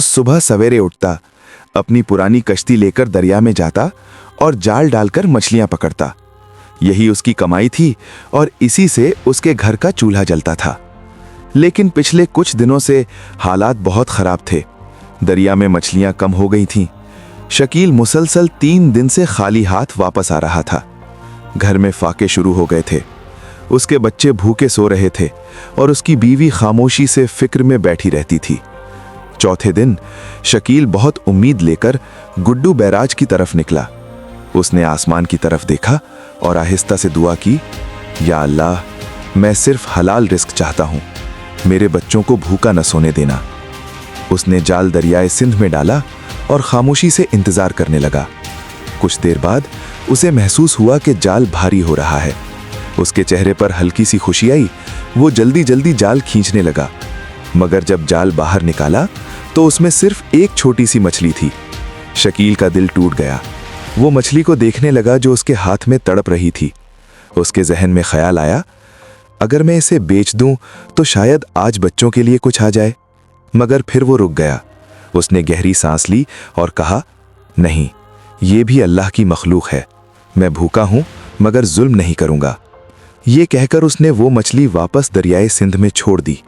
सुबह सवेरे उठता, अपनी पुरानी कश्ती लेकर दरिया में जाता और जाल डालकर मछलियां पकड़ता। यही उसकी कमाई थी और इसी से उसके घर का चूल्हा जलता था। लेकिन पिछले कुछ दिनों से हालात बहुत खराब थे। दरिया में मछलियां कम हो गई थीं। शकील मुसलसल 3 दिन से खाली हाथ वापस आ रहा था। घर में फाके शुरू हो गए थे। उसके बच्चे भूखे सो रहे थे और उसकी बीवी खामोशी से फिक्र में बैठी रहती थी। चौथे दिन शकील बहुत उम्मीद लेकर गुड्डू बैराज की तरफ निकला। उसने आसमान की तरफ देखा और आहिस्ता से दुआ की, या अल्लाह, मैं सिर्फ हलाल रिस्क चाहता हूं, मेरे बच्चों को भूखा न सोने देना। उसने जाल दरियाए सिंध में डाला और खामोशी से इंतजार करने लगा। कुछ देर बाद उसे महसूस हुआ कि जाल भारी हो रहा है। उसके चेहरे पर हल्की सी खुशी आई। वो जल्दी जल्दी जाल खींचने लगा, मगर जब जाल बाहर निकाला तो उसमें सिर्फ एक छोटी सी मछली थी। शकील का दिल टूट गया। वो मछली को देखने लगा जो उसके हाथ में तड़प रही थी। उसके जहन में ख्याल आया, अगर मैं इसे बेच दूं तो शायद आज बच्चों के लिए कुछ आ जाए। मगर फिर वो रुक गया। उसने गहरी सांस ली और कहा, नहीं, ये भी अल्लाह की मखलूक है। मैं भूखा हूं मगर जुल्म नहीं करूंगा। ये कहकर उसने वो मछली वापस दरियाए सिंध में छोड़ दी।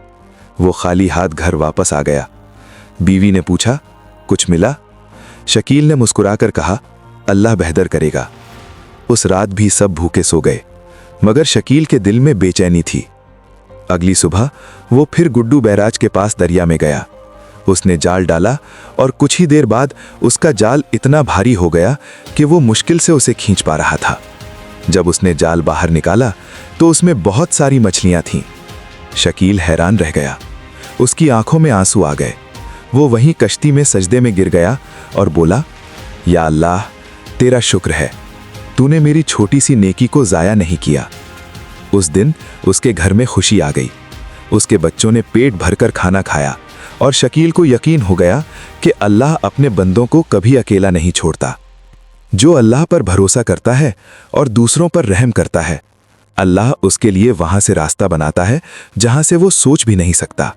वो खाली हाथ घर वापस आ गया। बीवी ने पूछा, कुछ मिला? शकील ने मुस्कुराकर कहा, अल्लाह बेहतर करेगा। उस रात भी सब भूखे सो गए, मगर शकील के दिल में बेचैनी थी। अगली सुबह वो फिर गुड्डू बैराज के पास दरिया में गया। उसने जाल डाला और कुछ ही देर बाद उसका जाल इतना भारी हो गया कि वो मुश्किल से उसे खींच पा रहा था। जब उसने जाल बाहर निकाला तो उसमें बहुत सारी मछलियां थीं। शकील हैरान रह गया। उसकी आंखों में आंसू आ गए। वो वहीं कश्ती में सजदे में गिर गया और बोला, या अल्लाह, तेरा शुक्र है, तूने मेरी छोटी सी नेकी को ज़ाया नहीं किया। उस दिन उसके घर में खुशी आ गई। उसके बच्चों ने पेट भरकर खाना खाया और शकील को यकीन हो गया कि अल्लाह अपने बंदों को कभी अकेला नहीं छोड़ता। जो अल्लाह पर भरोसा करता है और दूसरों पर रहम करता है, अल्लाह उसके लिए वहां से रास्ता बनाता है जहां से वो सोच भी नहीं सकता।